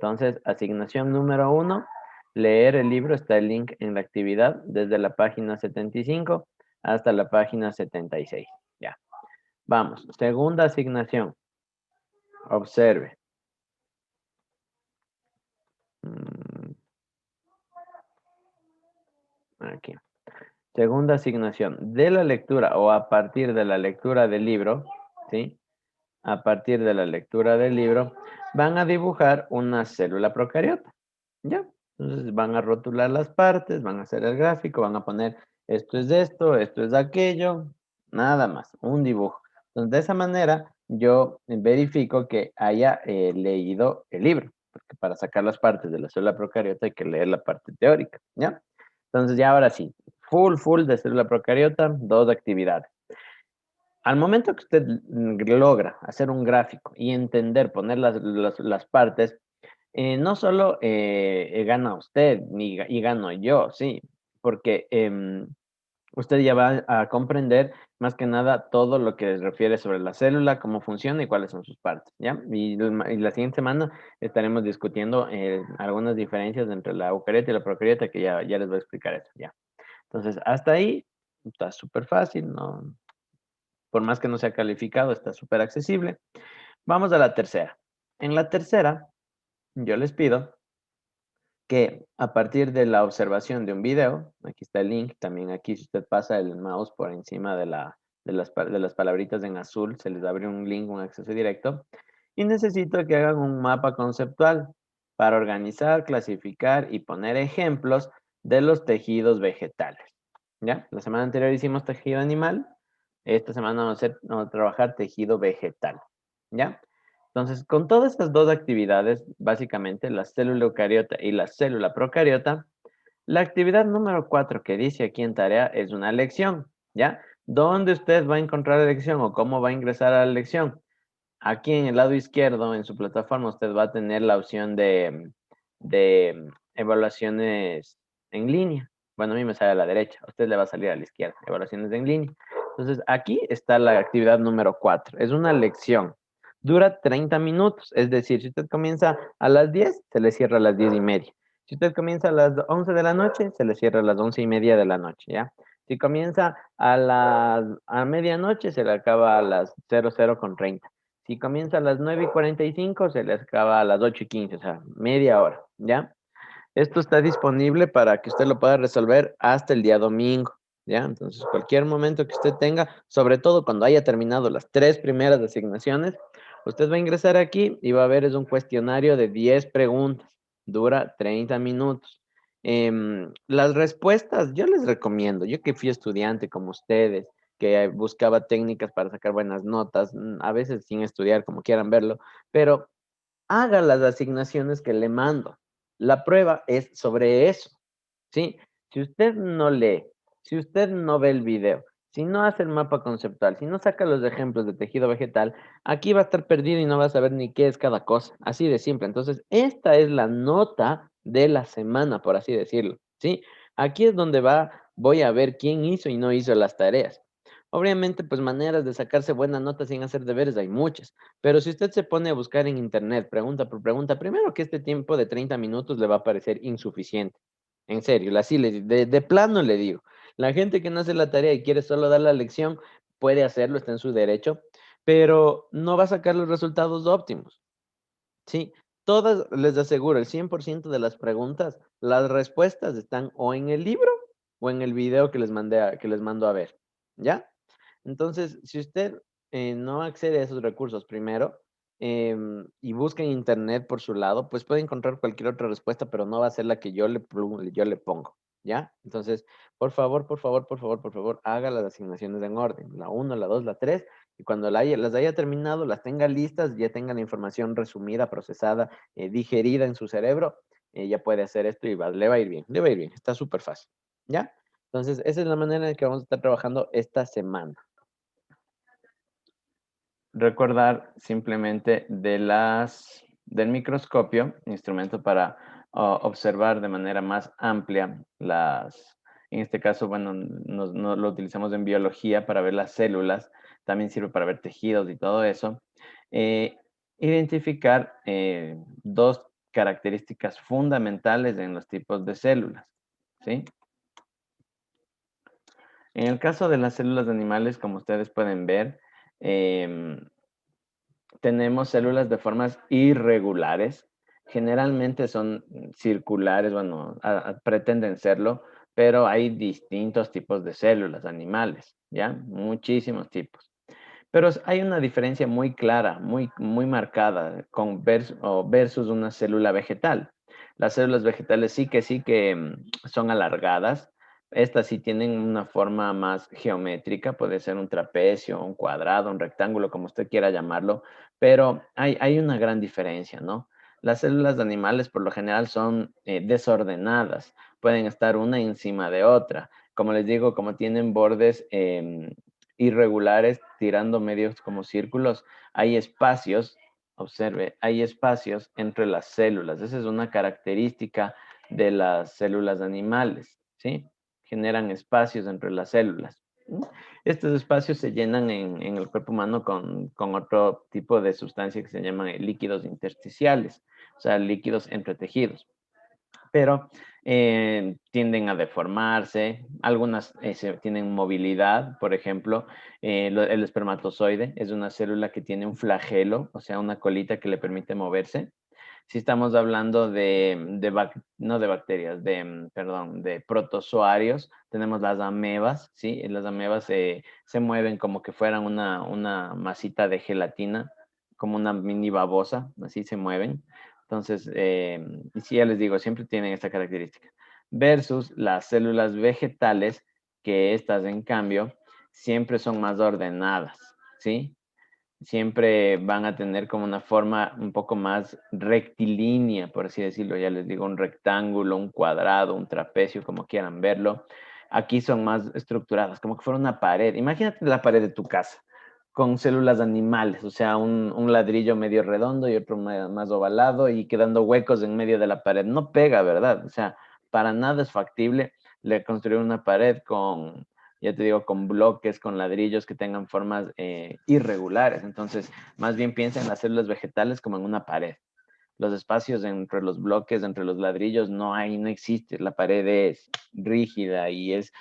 Entonces, asignación número 1, leer el libro. Está el link en la actividad desde la página 75 hasta la página 76. Ya. Vamos. Segunda asignación. Observe. Aquí. Segunda asignación. De la lectura o a partir de la lectura del libro, ¿sí? A partir de la lectura del libro, van a dibujar una célula procariota. ¿Ya? Entonces van a rotular las partes, van a hacer el gráfico, van a poner esto es de esto es de aquello, nada más, un dibujo. Entonces de esa manera yo verifico que haya leído el libro, porque para sacar las partes de la célula procariota hay que leer la parte teórica, ¿ya? Entonces ya ahora sí, full de célula procariota, 2 actividades. Al momento que usted logra hacer un gráfico y entender, poner las partes, no solo gana usted y gano yo, sí, porque usted ya va a comprender más que nada todo lo que refiere sobre la célula, cómo funciona y cuáles son sus partes, ¿ya? Y la siguiente semana estaremos discutiendo algunas diferencias entre la eucariota y la procariota, que ya les voy a explicar eso, ¿ya? Entonces, hasta ahí está súper fácil, ¿no? Por más que no sea calificado, está súper accesible. Vamos a la tercera. En la tercera, yo les pido que a partir de la observación de un video, aquí está el link, también aquí si usted pasa el mouse por encima de las palabritas en azul, se les abre un link, un acceso directo, y necesito que hagan un mapa conceptual para organizar, clasificar y poner ejemplos de los tejidos vegetales. ¿Ya? La semana anterior hicimos tejido animal, esta semana vamos a trabajar tejido vegetal. ¿Ya? Entonces, con todas estas 2 actividades, básicamente la célula eucariota y la célula procariota, la actividad número 4 que dice aquí en tarea es una lección, ¿ya? ¿Dónde usted va a encontrar la lección o cómo va a ingresar a la lección? Aquí en el lado izquierdo, en su plataforma, usted va a tener la opción de evaluaciones en línea. Bueno, a mí me sale a la derecha, a usted le va a salir a la izquierda, evaluaciones en línea. Entonces, aquí está la actividad número 4. Es una lección. Dura 30 minutos, es decir, si usted comienza a las 10, se le cierra a las 10:30. Si usted comienza a las 11 de la noche, se le cierra a las 11:30 de la noche, ¿ya? Si comienza a medianoche, se le acaba a las 00:30. Si comienza a las 9:45, se le acaba a las 8:15, o sea, media hora, ¿ya? Esto está disponible para que usted lo pueda resolver hasta el día domingo, ¿ya? Entonces, cualquier momento que usted tenga, sobre todo cuando haya terminado las 3 primeras asignaciones, usted va a ingresar aquí y va a ver, es un cuestionario de 10 preguntas, dura 30 minutos. Las respuestas, yo les recomiendo, yo que fui estudiante como ustedes, que buscaba técnicas para sacar buenas notas, a veces sin estudiar, como quieran verlo, pero haga las asignaciones que le mando. La prueba es sobre eso, ¿sí? Si usted no lee, si usted no ve el video, si no hace el mapa conceptual, si no saca los ejemplos de tejido vegetal, aquí va a estar perdido y no va a saber ni qué es cada cosa. Así de simple. Entonces, esta es la nota de la semana, por así decirlo, ¿sí? Aquí es donde voy a ver quién hizo y no hizo las tareas. Obviamente, pues maneras de sacarse buenas notas sin hacer deberes hay muchas, pero si usted se pone a buscar en internet, pregunta por pregunta, primero que este tiempo de 30 minutos le va a parecer insuficiente. En serio, así de plano le digo. La gente que no hace la tarea y quiere solo dar la lección, puede hacerlo, está en su derecho, pero no va a sacar los resultados óptimos. Sí, todas, les aseguro, el 100% de las preguntas, las respuestas están o en el libro o en el video que que les mando a ver, ¿ya? Entonces, si usted no accede a esos recursos primero y busca en internet por su lado, pues puede encontrar cualquier otra respuesta, pero no va a ser la que yo le pongo, ¿ya? Entonces, por favor, haga las asignaciones en orden, la 1, la 2, la 3, y cuando las haya terminado, las tenga listas, ya tenga la información resumida, procesada, digerida en su cerebro, ya puede hacer esto y le va a ir bien, le va a ir bien, está súper fácil, ¿ya? Entonces, esa es la manera en que vamos a estar trabajando esta semana. Recordar simplemente del microscopio, instrumento para observar de manera más amplia en este caso, bueno, lo utilizamos en biología para ver las células, también sirve para ver tejidos y todo eso. Eh, Identificar 2 características fundamentales en los tipos de células, ¿sí? En el caso de las células de animales, como ustedes pueden ver, tenemos células de formas irregulares. Generalmente son circulares, bueno, pretenden serlo, pero hay distintos tipos de células animales, ¿ya? Muchísimos tipos. Pero hay una diferencia muy clara, muy marcada versus una célula vegetal. Las células vegetales sí que son alargadas. Estas sí tienen una forma más geométrica, puede ser un trapecio, un cuadrado, un rectángulo, como usted quiera llamarlo, pero hay una gran diferencia, ¿no? Las células de animales por lo general son desordenadas, pueden estar una encima de otra. Como les digo, como tienen bordes irregulares, tirando medios como círculos, hay espacios, observe, hay espacios entre las células. Esa es una característica de las células animales, ¿sí? Generan espacios entre las células. Estos espacios se llenan en el cuerpo humano con otro tipo de sustancia que se llaman líquidos intersticiales, o sea, líquidos entre tejidos, pero tienden a deformarse, algunas tienen movilidad, por ejemplo, el espermatozoide es una célula que tiene un flagelo, o sea, una colita que le permite moverse. Si estamos hablando no de bacterias, perdón, de protozoarios, tenemos las amebas, ¿sí? Las amebas se mueven como que fueran una masita de gelatina, como una mini babosa, así se mueven. Entonces, y sí, ya les digo, siempre tienen esta característica. Versus las células vegetales, que estas, en cambio, siempre son más ordenadas, ¿sí? Siempre van a tener como una forma un poco más rectilínea, por así decirlo. Ya les digo, un rectángulo, un cuadrado, un trapecio, como quieran verlo. Aquí son más estructuradas, como que fuera una pared. Imagínate la pared de tu casa con células animales, o sea, un ladrillo medio redondo y otro más ovalado y quedando huecos en medio de la pared. No pega, ¿verdad? O sea, para nada es factible le construir una pared con, ya te digo, con bloques, con ladrillos que tengan formas irregulares. Entonces, más bien piensa en las células vegetales como en una pared. Los espacios entre los bloques, entre los ladrillos, no existe. La pared es rígida y es,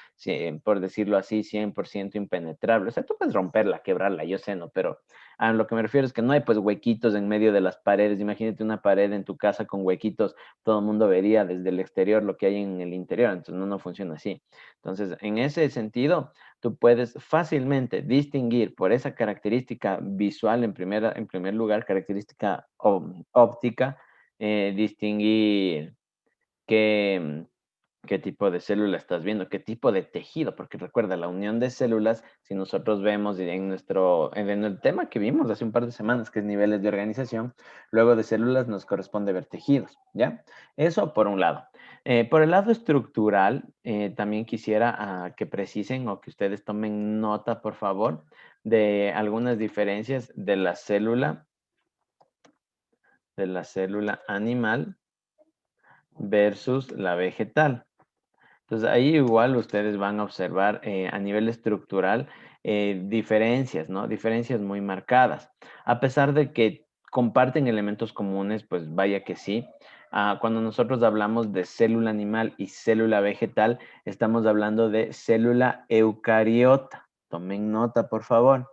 por decirlo así, 100% impenetrable. O sea, tú puedes romperla, quebrarla, yo sé, ¿no? Pero a lo que me refiero es que no hay pues huequitos en medio de las paredes. Imagínate una pared en tu casa con huequitos, todo el mundo vería desde el exterior lo que hay en el interior. Entonces, no funciona así. Entonces, en ese sentido, tú puedes fácilmente distinguir por esa característica visual en primer lugar, característica óptica, distinguir qué, qué tipo de célula estás viendo, qué tipo de tejido, porque recuerda, la unión de células, si nosotros vemos en el tema que vimos hace un par de semanas, que es niveles de organización, luego de células nos corresponde ver tejidos, ¿ya? Eso por un lado. Por el lado estructural, también quisiera que precisen o que ustedes tomen nota, por favor, de algunas diferencias de la célula animal versus la vegetal. Entonces ahí igual ustedes van a observar a nivel estructural diferencias, ¿no? Diferencias muy marcadas. A pesar de que comparten elementos comunes, pues vaya que sí. Cuando nosotros hablamos de célula animal y célula vegetal, estamos hablando de célula eucariota. Tomen nota, por favor.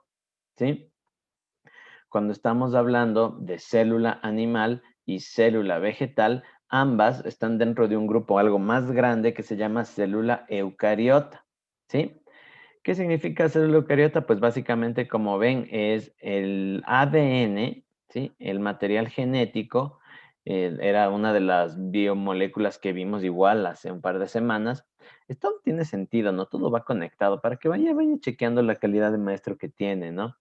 ¿Sí? Cuando estamos hablando de célula animal y célula vegetal, ambas están dentro de un grupo algo más grande que se llama célula eucariota. ¿Sí? ¿Qué significa célula eucariota? Pues básicamente, como ven, es el ADN, ¿sí? El material genético. Era una de las biomoléculas que vimos igual hace un par de semanas. Esto tiene sentido, ¿no? Todo va conectado para que vaya chequeando la calidad de maestro que tiene, ¿no?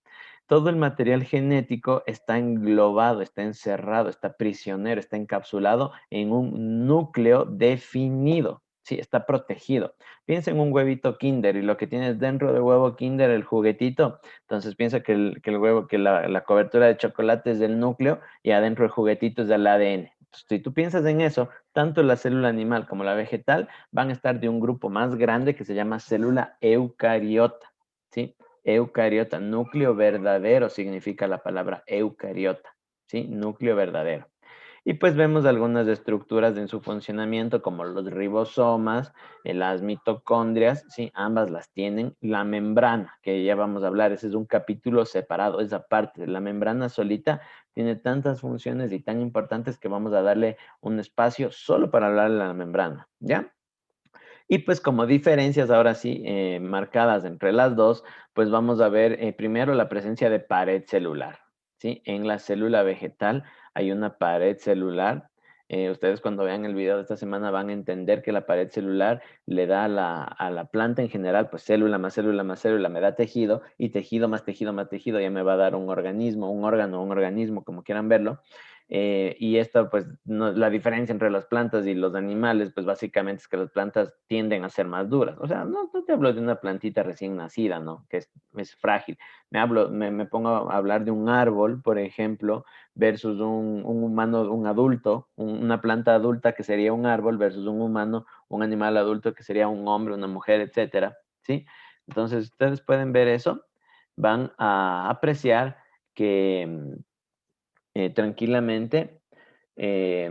Todo el material genético está englobado, está encerrado, está prisionero, está encapsulado en un núcleo definido. Sí, está protegido. Piensa en un huevito Kinder y lo que tienes dentro del huevo Kinder, el juguetito. Entonces piensa que el huevo, que la cobertura de chocolate es del núcleo y adentro el juguetito es del ADN. Entonces, si tú piensas en eso, tanto la célula animal como la vegetal van a estar de un grupo más grande que se llama célula eucariota. ¿Sí? Eucariota, núcleo verdadero significa la palabra eucariota, ¿sí? Núcleo verdadero. Y pues vemos algunas estructuras en su funcionamiento como los ribosomas, las mitocondrias, ¿sí? Ambas las tienen. La membrana, que ya vamos a hablar, ese es un capítulo separado, esa parte. La membrana solita tiene tantas funciones y tan importantes que vamos a darle un espacio solo para hablar de la membrana, ¿ya? Y pues como diferencias ahora sí marcadas entre las dos, pues vamos a ver primero la presencia de pared celular, ¿sí? En la célula vegetal hay una pared celular. Ustedes cuando vean el video de esta semana van a entender que la pared celular le da a la planta en general, pues célula más célula más célula me da tejido y tejido más tejido más tejido ya me va a dar un organismo, un órgano, un organismo, como quieran verlo. Y esto, pues, la diferencia entre las plantas y los animales, pues básicamente es que las plantas tienden a ser más duras. O sea, no te hablo de una plantita recién nacida, ¿no? Que es frágil. Me pongo a hablar de un árbol, por ejemplo, versus un humano, un adulto, una planta adulta que sería un árbol versus un humano, un animal adulto que sería un hombre, una mujer, etcétera, ¿sí? Entonces, ustedes pueden ver eso, van a apreciar que tranquilamente. eh,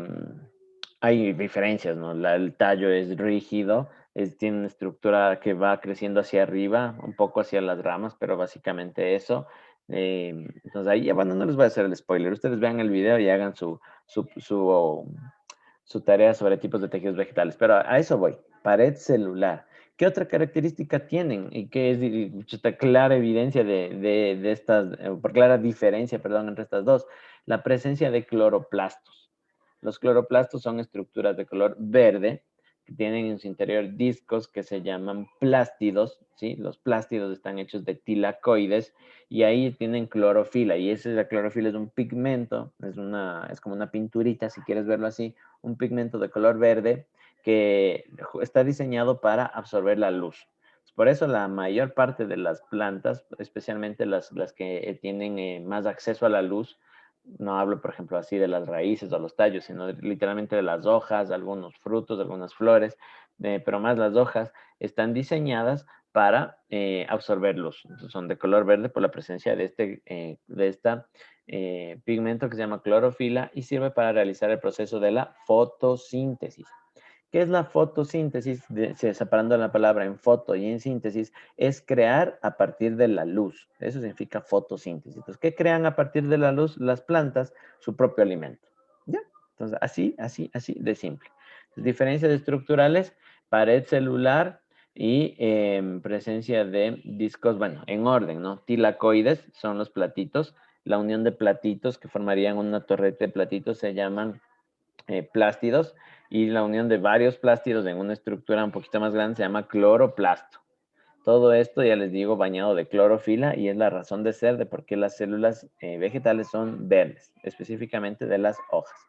Hay diferencias, ¿no? El tallo es rígido, tiene una estructura que va creciendo hacia arriba, un poco hacia las ramas, pero básicamente eso. Entonces ahí, bueno, no les voy a hacer el spoiler. Ustedes vean el video y hagan su tarea sobre tipos de tejidos vegetales. Pero a eso voy. Pared celular. ¿Qué otra característica tienen? Y qué es esta clara evidencia de estas, por clara diferencia, perdón, entre estas dos. La presencia de cloroplastos. Los cloroplastos son estructuras de color verde que tienen en su interior discos que se llaman plástidos, ¿sí? Los plástidos están hechos de tilacoides y ahí tienen clorofila y la clorofila es un pigmento, es como una pinturita, si quieres verlo así, un pigmento de color verde que está diseñado para absorber la luz. Por eso la mayor parte de las plantas, especialmente las que tienen más acceso a la luz, no hablo, por ejemplo, así de las raíces o los tallos, sino literalmente de las hojas, algunos frutos, algunas flores, pero más las hojas, están diseñadas para absorber luz. Entonces, son de color verde por la presencia de esta pigmento que se llama clorofila y sirve para realizar el proceso de la fotosíntesis. ¿Qué es la fotosíntesis? Separando la palabra en foto y en síntesis, es crear a partir de la luz. Eso significa fotosíntesis. Entonces, ¿qué crean a partir de la luz? Las plantas, su propio alimento. ¿Ya? Entonces, así de simple. Diferencias estructurales, pared celular y presencia de discos, bueno, en orden, ¿no? Tilacoides son los platitos. La unión de platitos que formarían una torreta de platitos se llaman plástidos y la unión de varios plástidos en una estructura un poquito más grande se llama cloroplasto. Todo esto, ya les digo, bañado de clorofila y es la razón de ser de por qué las células vegetales son verdes, específicamente de las hojas.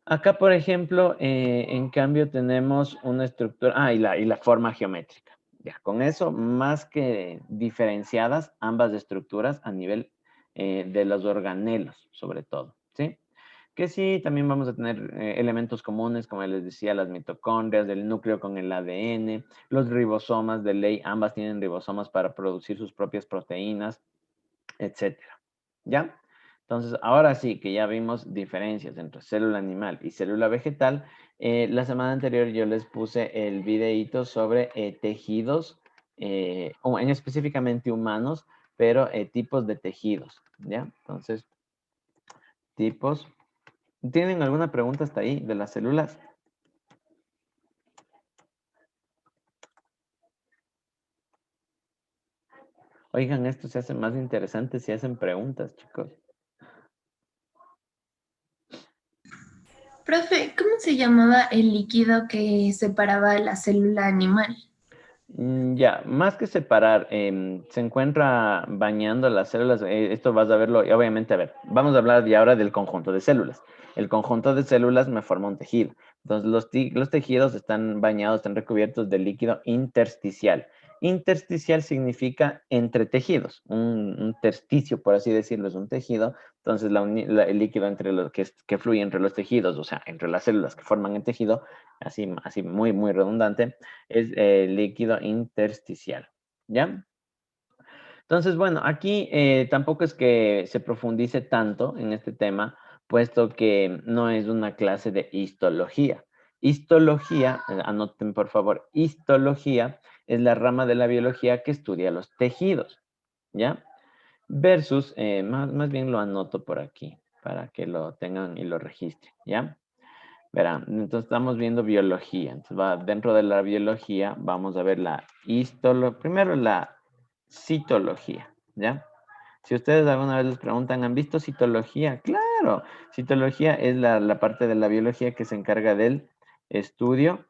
Acá, por ejemplo, en cambio tenemos una estructura, y la forma geométrica. Ya, con eso, más que diferenciadas ambas estructuras a nivel de los organelos, sobre todo, ¿sí? Que sí, también vamos a tener elementos comunes, como les decía, las mitocondrias, del núcleo con el ADN, los ribosomas de ley, ambas tienen ribosomas para producir sus propias proteínas, etcétera. ¿Ya? Entonces, ahora sí que ya vimos diferencias entre célula animal y célula vegetal. La semana anterior yo les puse el videíto sobre tejidos, o en específicamente humanos, pero tipos de tejidos, ¿ya? Entonces, tipos. ¿Tienen alguna pregunta hasta ahí de las células? Oigan, esto se hace más interesante si hacen preguntas, chicos. Profe, ¿cómo se llamaba el líquido que separaba la célula animal? Ya, más que separar, se encuentra bañando las células. Esto vas a verlo, y obviamente, a ver, vamos a hablar de ahora del conjunto de células. El conjunto de células me forma un tejido. Entonces, los tejidos están bañados, están recubiertos de líquido intersticial. Intersticial significa entre tejidos. Un tersticio, por así decirlo, es un tejido. Entonces, el líquido entre que fluye entre los tejidos, o sea, entre las células que forman el tejido, así muy redundante, es líquido intersticial, ¿ya? Entonces, bueno, aquí tampoco es que se profundice tanto en este tema, puesto que no es una clase de histología. Histología, anoten por favor, histología es la rama de la biología que estudia los tejidos, ¿ya? Versus, más bien lo anoto por aquí, para que lo tengan y lo registren, ¿ya? Verán, entonces estamos viendo biología. Entonces, dentro de la biología vamos a ver la histología, primero la citología, ¿ya? Si ustedes alguna vez les preguntan, ¿han visto citología? Claro, citología es la parte de la biología que se encarga del estudia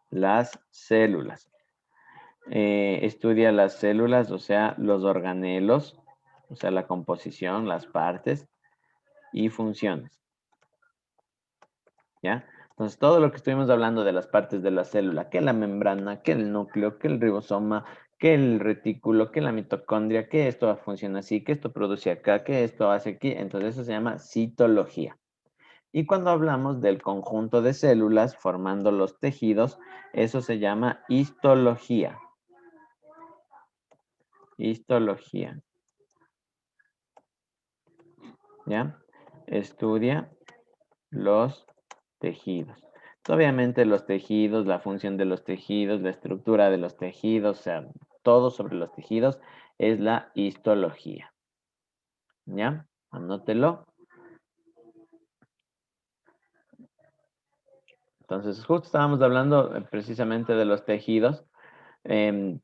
las células. Estudia las células, o sea, los organelos, o sea, la composición, las partes y funciones, ¿ya? Entonces, todo lo que estuvimos hablando de las partes de la célula, que la membrana, que el núcleo, que el ribosoma, que el retículo, que la mitocondria, que esto funciona así, que esto produce acá, que esto hace aquí, entonces eso se llama citología. Y cuando hablamos del conjunto de células formando los tejidos, eso se llama histología. Histología, ¿ya? Estudia los tejidos. Obviamente los tejidos, la función de los tejidos, la estructura de los tejidos, o sea, todo sobre los tejidos es la histología. ¿Ya? Anótelo. Entonces, justo estábamos hablando precisamente de los tejidos. Em,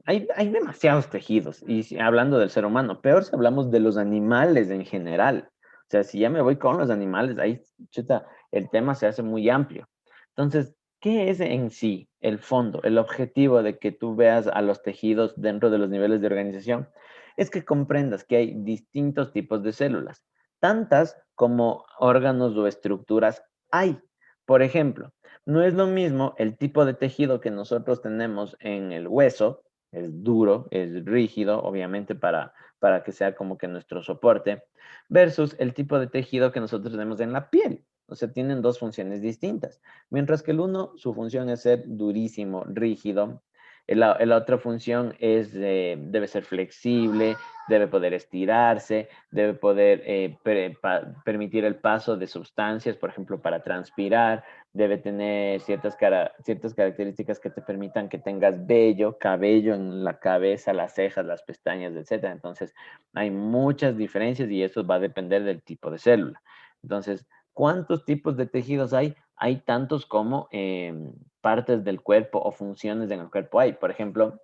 hay demasiados tejidos, y hablando del ser humano, peor si hablamos de los animales en general. O sea, si ya me voy con los animales, ahí, chuta, el tema se hace muy amplio. Entonces, ¿qué es en sí el fondo, el objetivo de que tú veas a los tejidos dentro de los niveles de organización? Es que comprendas que hay distintos tipos de células, tantas como órganos o estructuras hay. Por ejemplo, no es lo mismo el tipo de tejido que nosotros tenemos en el hueso, es duro, es rígido, obviamente para que sea como que nuestro soporte, versus el tipo de tejido que nosotros tenemos en la piel. O sea, tienen dos funciones distintas. Mientras que el uno, su función es ser durísimo, rígido. La otra función es, debe ser flexible, debe poder estirarse, debe poder permitir el paso de sustancias, por ejemplo, para transpirar, debe tener ciertas características que te permitan que tengas vello, cabello en la cabeza, las cejas, las pestañas, etcétera. Entonces, hay muchas diferencias y eso va a depender del tipo de célula. Entonces, ¿cuántos tipos de tejidos hay? Hay tantos como partes del cuerpo o funciones en el cuerpo hay. Por ejemplo,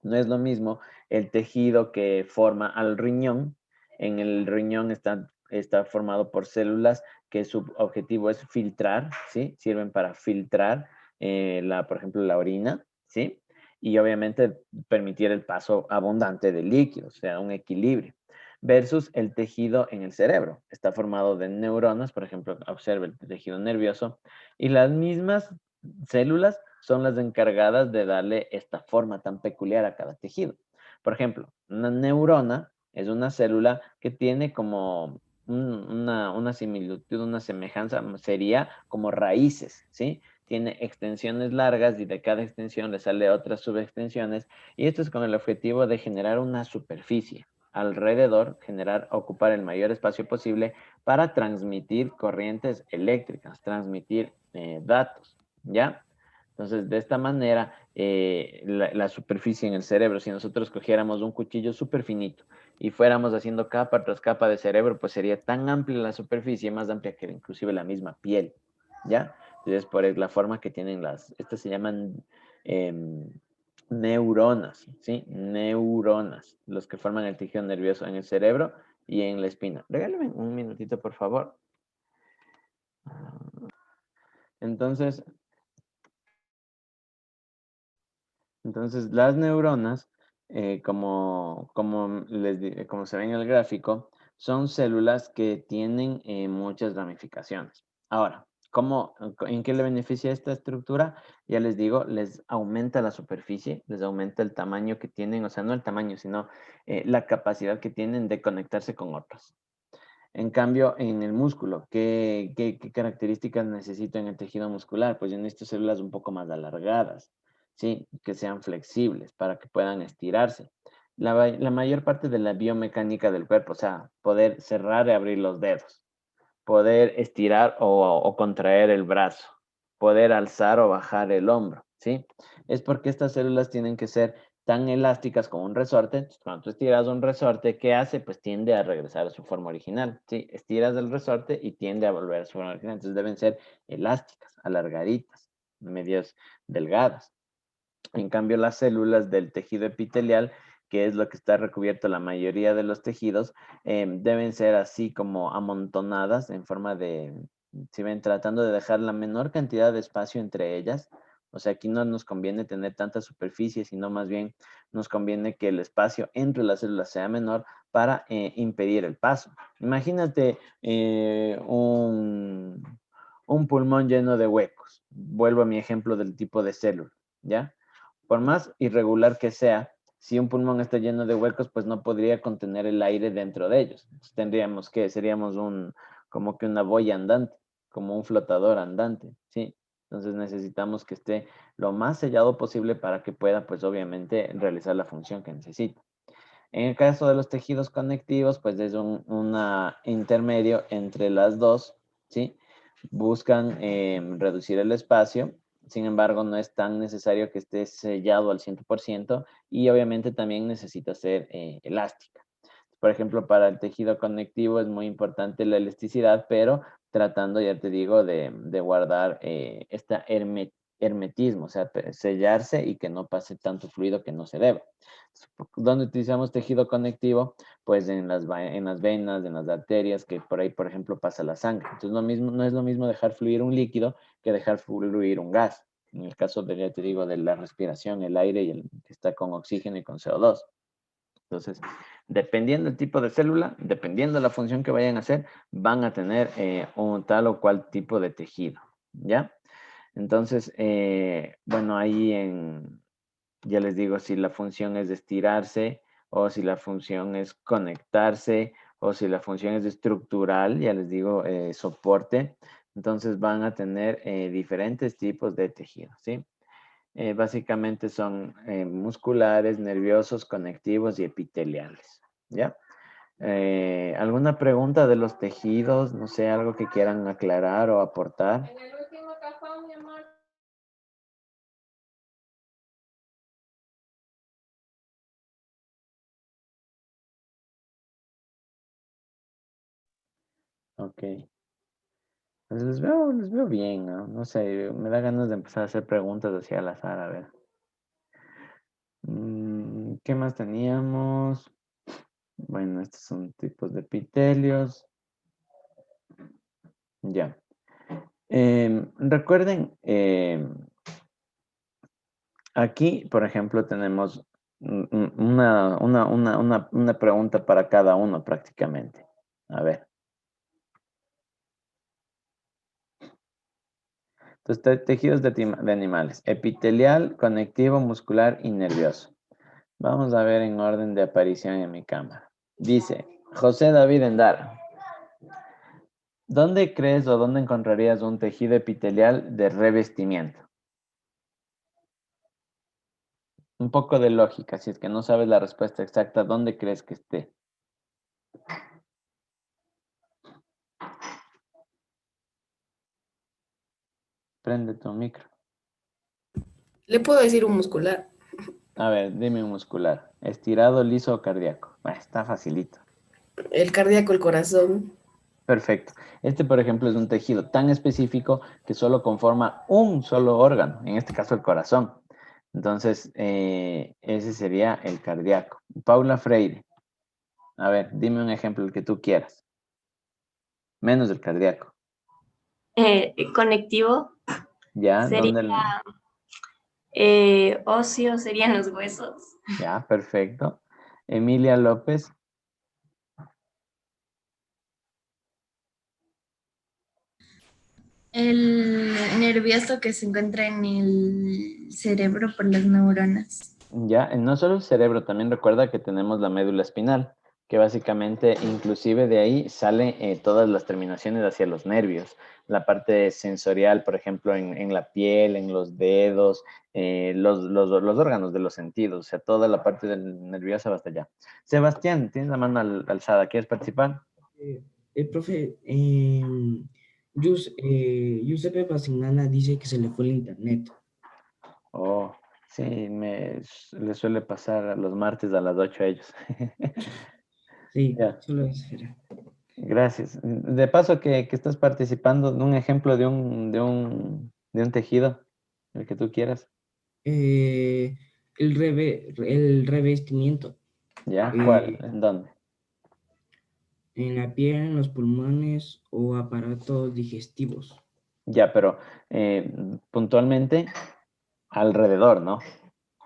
no es lo mismo el tejido que forma al riñón. En el riñón está formado por células que su objetivo es filtrar, ¿sí? Sirven para filtrar, por ejemplo, la orina, ¿sí? Y obviamente permitir el paso abundante de líquidos, o sea, un equilibrio. Versus el tejido en el cerebro. Está formado de neuronas, por ejemplo, observa el tejido nervioso, y las mismas células son las encargadas de darle esta forma tan peculiar a cada tejido. Por ejemplo, una neurona es una célula que tiene como una similitud, una semejanza, sería como raíces, ¿sí? Tiene extensiones largas y de cada extensión le sale otras subextensiones, y esto es con el objetivo de generar una superficie alrededor, ocupar el mayor espacio posible para transmitir corrientes eléctricas, transmitir datos, ¿ya? Entonces, de esta manera, la superficie en el cerebro, si nosotros cogiéramos un cuchillo súper finito y fuéramos haciendo capa tras capa de cerebro, pues sería tan amplia la superficie, más amplia que inclusive la misma piel, ¿ya? Entonces, por la forma que tienen estas se llaman neuronas, ¿sí? Neuronas, los que forman el tejido nervioso en el cerebro y en la espina. Regálame un minutito, por favor. Entonces, las neuronas, como se ve en el gráfico, son células que tienen muchas ramificaciones. Ahora, ¿en qué le beneficia esta estructura? Ya les digo, les aumenta la superficie, les aumenta el tamaño que tienen, o sea, no el tamaño, sino la capacidad que tienen de conectarse con otros. En cambio, en el músculo, ¿qué características necesito en el tejido muscular? Pues yo necesito células un poco más alargadas, ¿sí? Que sean flexibles para que puedan estirarse. la mayor parte de la biomecánica del cuerpo, o sea, poder cerrar y abrir los dedos, poder estirar o contraer el brazo, poder alzar o bajar el hombro, ¿sí? Es porque estas células tienen que ser tan elásticas como un resorte. Entonces, cuando tú estiras un resorte, ¿qué hace? Pues tiende a regresar a su forma original, ¿sí? Estiras el resorte y tiende a volver a su forma original. Entonces deben ser elásticas, alargaditas, medias delgadas. En cambio, las células del tejido epitelial, que es lo que está recubierto la mayoría de los tejidos, deben ser así como amontonadas en forma de, si ven, tratando de dejar la menor cantidad de espacio entre ellas. O sea, aquí no nos conviene tener tanta superficie, sino más bien nos conviene que el espacio entre las células sea menor para impedir el paso. Imagínate un pulmón lleno de huecos. Vuelvo a mi ejemplo del tipo de célula, ¿ya? Por más irregular que sea, si un pulmón está lleno de huecos, pues no podría contener el aire dentro de ellos. Entonces, tendríamos que, seríamos como que una boya andante, como un flotador andante, ¿sí? Entonces necesitamos que esté lo más sellado posible para que pueda, pues obviamente, realizar la función que necesita. En el caso de los tejidos conectivos, pues es un intermedio entre las dos, ¿sí? Buscan reducir el espacio, sin embargo, no es tan necesario que esté sellado al 100% y obviamente también necesita ser elástica. Por ejemplo, para el tejido conectivo es muy importante la elasticidad, pero tratando, ya te digo, de guardar esta hermetismo, o sea, sellarse y que no pase tanto fluido que no se deba. ¿Dónde utilizamos tejido conectivo? Pues en las venas, en las arterias, que por ahí, por ejemplo, pasa la sangre. Entonces, no es lo mismo dejar fluir un líquido que dejar fluir un gas. En el caso de, ya te digo, de la respiración, el aire y el que está con oxígeno y con CO2. Entonces, dependiendo del tipo de célula, dependiendo de la función que vayan a hacer, van a tener un tal o cual tipo de tejido, ¿ya? Entonces, bueno, ya les digo, si la función es de estirarse, o si la función es conectarse, o si la función es estructural, ya les digo, soporte, entonces van a tener diferentes tipos de tejidos, ¿sí? Básicamente son musculares, nerviosos, conectivos y epiteliales, ¿ya? ¿Alguna pregunta de los tejidos? No sé, algo que quieran aclarar o aportar. En el último cajón, mi amor. Ok. Pues les veo bien, ¿no? No sé, me da ganas de empezar a hacer preguntas así al azar, a ver. ¿Qué más teníamos? Bueno, estos son tipos de epitelios. Ya. Recuerden, aquí, por ejemplo, tenemos una pregunta para cada uno prácticamente. A ver. Entonces, tejidos de animales. Epitelial, conectivo, muscular y nervioso. Vamos a ver en orden de aparición en mi cámara. Dice, José David Endara, ¿dónde crees o dónde encontrarías un tejido epitelial de revestimiento? Un poco de lógica, si es que no sabes la respuesta exacta, ¿dónde crees que esté? Prende tu micro. Le puedo decir un muscular. A ver, dime un muscular. Estirado, liso o cardíaco. Está facilito. El cardíaco, el corazón. Perfecto. Este, por ejemplo, es un tejido tan específico que solo conforma un solo órgano, en este caso el corazón. Entonces, ese sería el cardíaco. Paula Freire. A ver, dime un ejemplo, el que tú quieras. Menos el cardíaco. Conectivo ¿Ya? sería ¿Dónde? óseo, serían los huesos. Ya, perfecto. Emilia López. El nervioso que se encuentra en el cerebro por las neuronas. Ya, no solo el cerebro, también recuerda que tenemos la médula espinal, que básicamente inclusive de ahí salen todas las terminaciones hacia los nervios. La parte sensorial, por ejemplo, en la piel, en los dedos, los órganos de los sentidos, o sea, toda la parte nerviosa va hasta allá. Sebastián, tienes la mano alzada, ¿quieres participar? Profe, Giuseppe Basignana dice que se le fue el internet. Oh, sí, le suele pasar los martes a las 8 a ellos. Sí, Ya. solo eso era. Gracias. De paso que estás participando de un ejemplo de un tejido, el que tú quieras. El revestimiento ¿Ya? ¿Cuál? eh, ¿En dónde? en la piel, en los pulmones o aparatos digestivos. Ya, pero puntualmente alrededor, ¿no?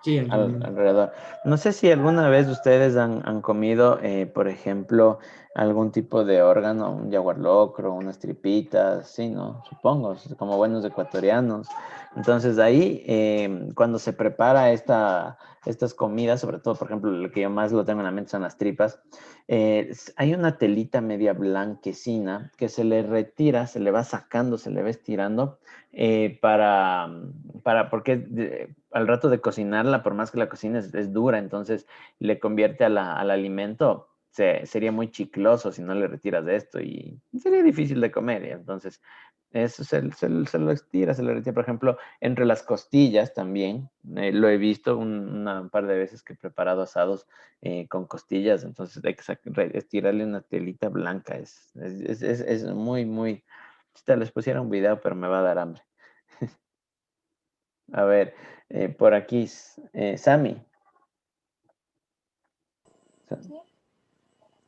Sí, alrededor. Alrededor. No sé si alguna vez ustedes han comido, por ejemplo, algún tipo de órgano, un jaguar locro, unas tripitas, sí, ¿no? Supongo, como buenos ecuatorianos. Entonces ahí, cuando se prepara estas comidas, sobre todo, por ejemplo, lo que yo más lo tengo en la mente son las tripas, hay una telita media blanquecina que se le retira, se le va sacando, se le va estirando porque al rato de cocinarla, por más que la cocine es dura, entonces le convierte al alimento, sería muy chicloso si no le retiras de esto y sería difícil de comer. Entonces, eso se lo estira, se lo retira, por ejemplo, entre las costillas también. Lo he visto un par de veces que he preparado asados con costillas, entonces hay que estirarle una telita blanca. Es muy, muy... Si te les pusiera un video, pero me va a dar hambre. A ver, por aquí, Sammy, Sí,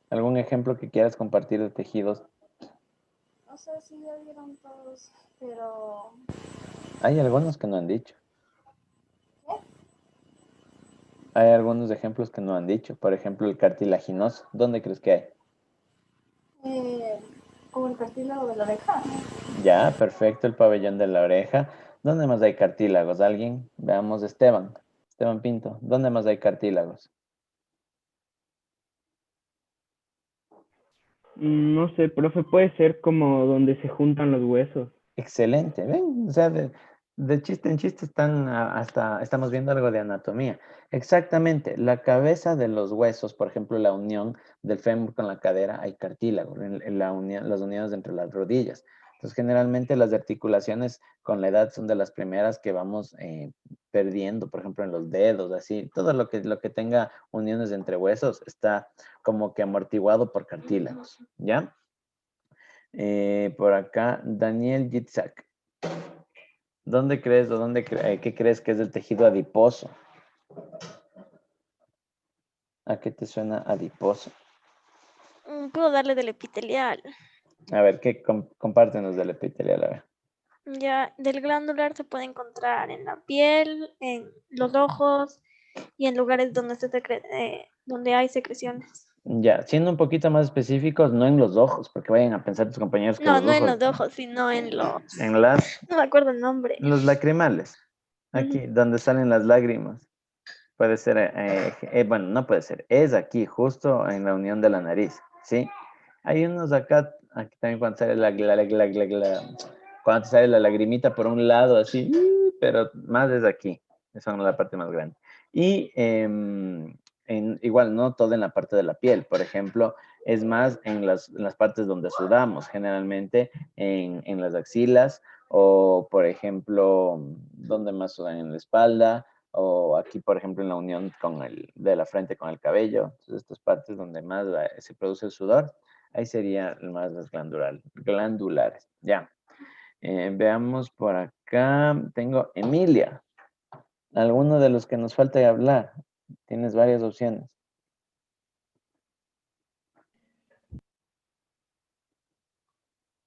¿algún ejemplo que quieras compartir de tejidos? no sé si ya vieron todos, pero Hay algunos que no han dicho. ¿qué? Hay algunos ejemplos que no han dicho. Por ejemplo, el cartilaginoso. ¿Dónde crees que hay? Eh, como el cartílago de la oreja. Ya, perfecto, el pabellón de la oreja. ¿Dónde más hay cartílagos? ¿Alguien? Veamos, Esteban. Esteban Pinto. ¿Dónde más hay cartílagos? No sé, profe, puede ser como donde se juntan los huesos. Excelente, ven, o sea, de chiste en chiste hasta estamos viendo algo de anatomía. Exactamente, la cabeza de los huesos, por ejemplo, la unión del fémur con la cadera, hay cartílago, en la unión, las uniones entre las rodillas. Entonces, generalmente las articulaciones con la edad son de las primeras que vamos perdiendo, por ejemplo, en los dedos, así, todo lo que tenga uniones entre huesos está como que amortiguado por cartílagos, ¿ya? Por acá, Daniel Yitzhak. ¿Dónde crees o qué crees que es el tejido adiposo? ¿A qué te suena adiposo? Puedo darle del epitelial. A ver, compártenos del epitelial, a ver. Ya, del glandular se puede encontrar en la piel, en los ojos y en lugares donde donde hay secreciones. Ya, siendo un poquito más específicos, no en los ojos, porque vayan a pensar tus compañeros que No, los no en ojos, los ojos, sino en en las, no me acuerdo el nombre. en los lacrimales, aquí, Ujú. donde salen las lágrimas. Puede ser, bueno, no puede ser, es aquí, justo en la unión de la nariz, ¿sí? Hay unos acá, aquí también cuando sale cuando te sale la lagrimita por un lado, así, pero más es aquí, esa es la parte más grande. Y igual, no todo en la parte de la piel, por ejemplo, es más en las partes donde sudamos, generalmente en las axilas, o por ejemplo, donde más sudan en la espalda, o aquí, por ejemplo, en la unión de la frente con el cabello. Entonces, estas partes donde más se produce el sudor, ahí serían más las glandulares. Ya. Veamos por acá. Tengo Emilia. Alguno de los que nos falta de hablar. Tienes varias opciones.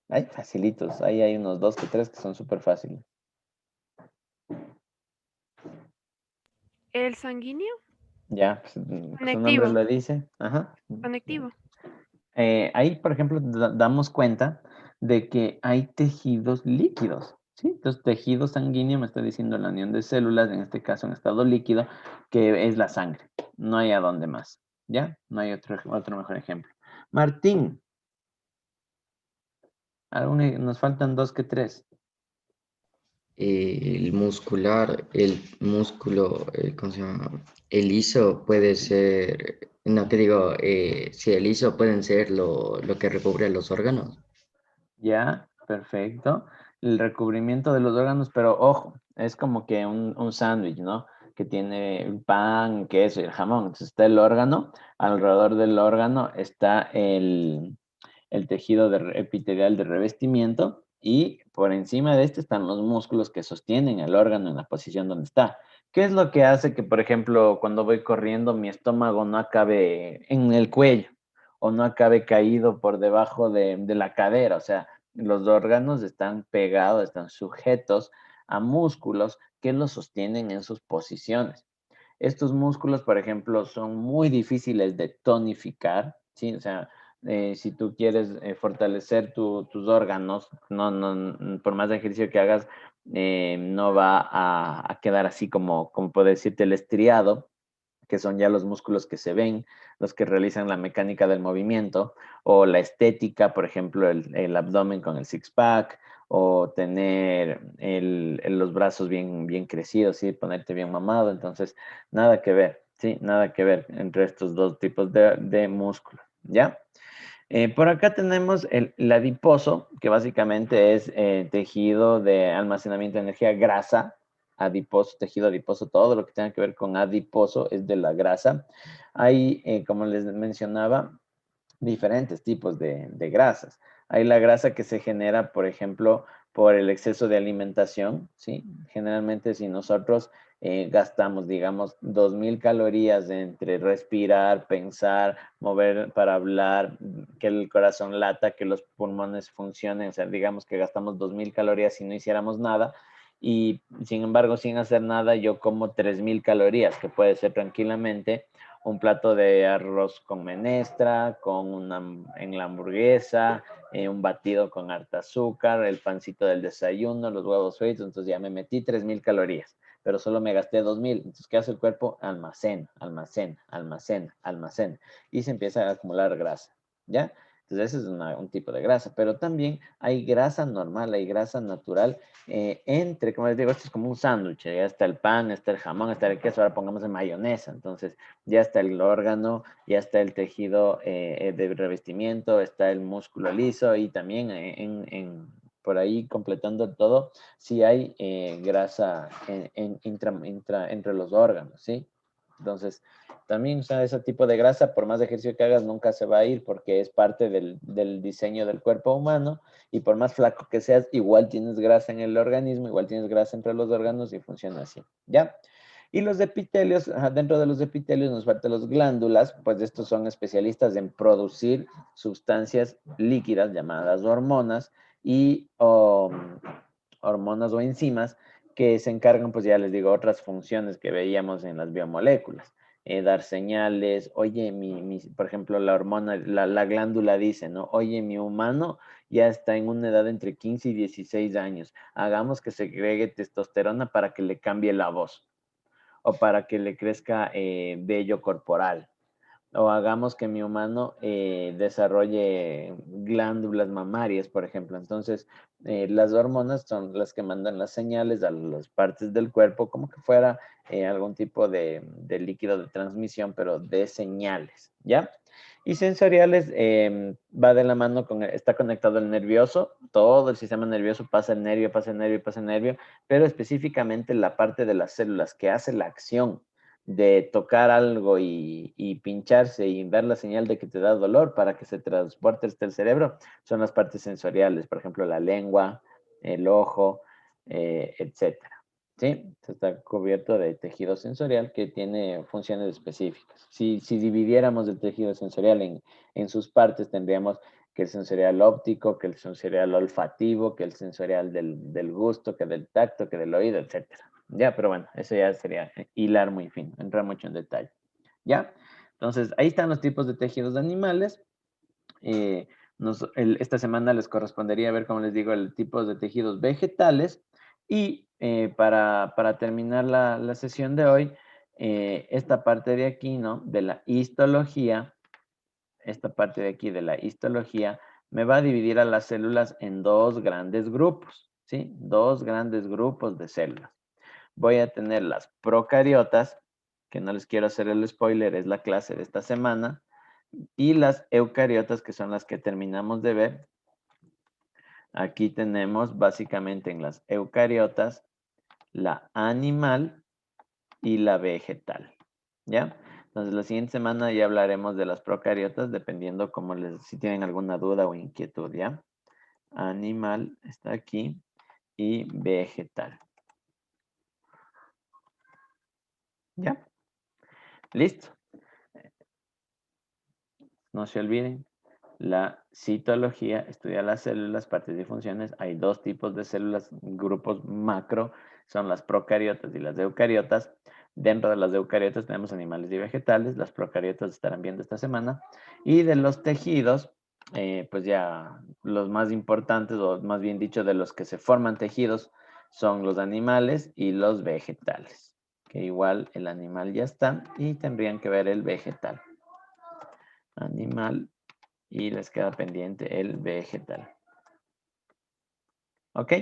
Hay facilitos. Ahí hay unos 2 que 3 que son súper fáciles. ¿El sanguíneo? Ya, pues, su nombre Conectivo. lo dice. Ajá. Conectivo. Ahí, por ejemplo, damos cuenta de que hay tejidos líquidos, ¿sí? Entonces, tejido sanguíneo me está diciendo la unión de células, en este caso en estado líquido, que es la sangre. No hay a dónde más, ¿Ya? No hay otro mejor ejemplo. Martín. Nos faltan 2 que 3. El muscular, el músculo, ¿cómo se llama? El liso puede ser, no, que digo, si el liso pueden ser lo que recubre los órganos. Ya, perfecto. El recubrimiento de los órganos, pero ojo, es como que un sándwich, ¿no? Que tiene el pan, queso y el jamón. Entonces está el órgano, alrededor del órgano está el tejido epitelial de revestimiento y por encima de este están los músculos que sostienen el órgano en la posición donde está. ¿Qué es lo que hace que, por ejemplo, cuando voy corriendo mi estómago no acabe en el cuello o no acabe caído por debajo de la cadera? O sea, los órganos están pegados, están sujetos a músculos que los sostienen en sus posiciones. Estos músculos, por ejemplo, son muy difíciles de tonificar, ¿sí? O sea, si tú quieres fortalecer tus órganos, por más ejercicio que hagas, no va a quedar así como puedo decirte, el estriado, que son ya los músculos que se ven, los que realizan la mecánica del movimiento, o la estética, por ejemplo, el abdomen con el six-pack, o tener los brazos bien crecidos, ¿sí? Ponerte bien mamado. Entonces, nada que ver, ¿sí? Nada que ver entre estos dos tipos de músculos, ¿ya? Por acá tenemos el adiposo, que básicamente es tejido de almacenamiento de energía, grasa, adiposo, tejido adiposo, todo lo que tenga que ver con adiposo es de la grasa. Hay, como les mencionaba, diferentes tipos de grasas. Hay la grasa que se genera, por ejemplo, por el exceso de alimentación, ¿sí? Generalmente si nosotros gastamos, digamos, 2000 calorías entre respirar, pensar, mover para hablar, que el corazón lata, que los pulmones funcionen, o sea, digamos que gastamos 2000 calorías si no hiciéramos nada, y sin embargo, sin hacer nada, yo como 3000 calorías, que puede ser tranquilamente un plato de arroz con menestra, en la hamburguesa, un batido con harta azúcar, el pancito del desayuno, los huevos fritos. Entonces ya me metí 3000 calorías, pero solo me gasté 2000. Entonces, ¿qué hace el cuerpo? Almacena, almacena, almacena, almacena, y se empieza a acumular grasa, ¿ya? Entonces, ese es un tipo de grasa, pero también hay grasa normal, hay grasa natural como les digo, esto es como un sándwich. Ya está el pan, está el jamón, está el queso, ahora pongamos en mayonesa. Entonces, ya está el órgano, ya está el tejido de revestimiento, está el músculo liso y también por ahí completando todo, sí hay grasa entre los órganos, ¿sí? Entonces, también, o sea, ese tipo de grasa, por más ejercicio que hagas, nunca se va a ir porque es parte del diseño del cuerpo humano, y por más flaco que seas, igual tienes grasa en el organismo, igual tienes grasa entre los órganos y funciona así, ¿ya? Y los epitelios, dentro de los epitelios nos faltan las glándulas, pues estos son especialistas en producir sustancias líquidas llamadas hormonas y hormonas o enzimas que se encargan, pues ya les digo, otras funciones que veíamos en las biomoléculas. Dar señales, oye, por ejemplo, la hormona, la glándula dice, ¿no? Oye, mi humano ya está en una edad entre 15 y 16 años. Hagamos que segregue testosterona para que le cambie la voz o para que le crezca vello corporal. O hagamos que mi humano desarrolle glándulas mamarias, por ejemplo. Entonces, las hormonas son las que mandan las señales a las partes del cuerpo, como que fuera algún tipo de líquido de transmisión, pero de señales, ¿ya? Y sensoriales va de la mano está conectado el nervioso, todo el sistema nervioso pasa el nervio, pasa el nervio, pasa el nervio, pero específicamente la parte de las células que hace la acción de tocar algo y pincharse y dar la señal de que te da dolor para que se transporte hasta el cerebro, son las partes sensoriales, por ejemplo, la lengua, el ojo, etcétera. ¿Sí? Está cubierto de tejido sensorial que tiene funciones específicas. Si dividiéramos el tejido sensorial en sus partes, tendríamos que el sensorial óptico, que el sensorial olfativo, que el sensorial del gusto, que del tacto, que del oído, etcétera. Ya, pero bueno, eso ya sería hilar muy fino, entrar mucho en detalle. ¿Ya? Entonces, ahí están los tipos de tejidos de animales. Esta semana les correspondería ver, como les digo, el tipo de tejidos vegetales. Y para terminar la sesión de hoy, esta parte de aquí, ¿no? De la histología, esta parte de aquí de la histología, me va a dividir a las células en dos grandes grupos, ¿sí? Dos grandes grupos de células. Voy a tener las procariotas, que no les quiero hacer el spoiler, es la clase de esta semana, y las eucariotas, que son las que terminamos de ver. Aquí tenemos básicamente en las eucariotas la animal y la vegetal, ¿ya? Entonces la siguiente semana ya hablaremos de las procariotas, dependiendo si tienen alguna duda o inquietud, ¿ya? Animal está aquí y vegetal. ¿Ya? ¿Listo? No se olviden, la citología estudia las células, partes y funciones. Hay dos tipos de células, grupos macro, son las procariotas y las eucariotas. Dentro de las eucariotas tenemos animales y vegetales, las procariotas estarán viendo esta semana. Y de los tejidos, pues ya los más importantes, o más bien dicho, de los que se forman tejidos, son los animales y los vegetales. Que igual el animal ya está y tendrían que ver el vegetal. Animal y les queda pendiente el vegetal. ¿Ok?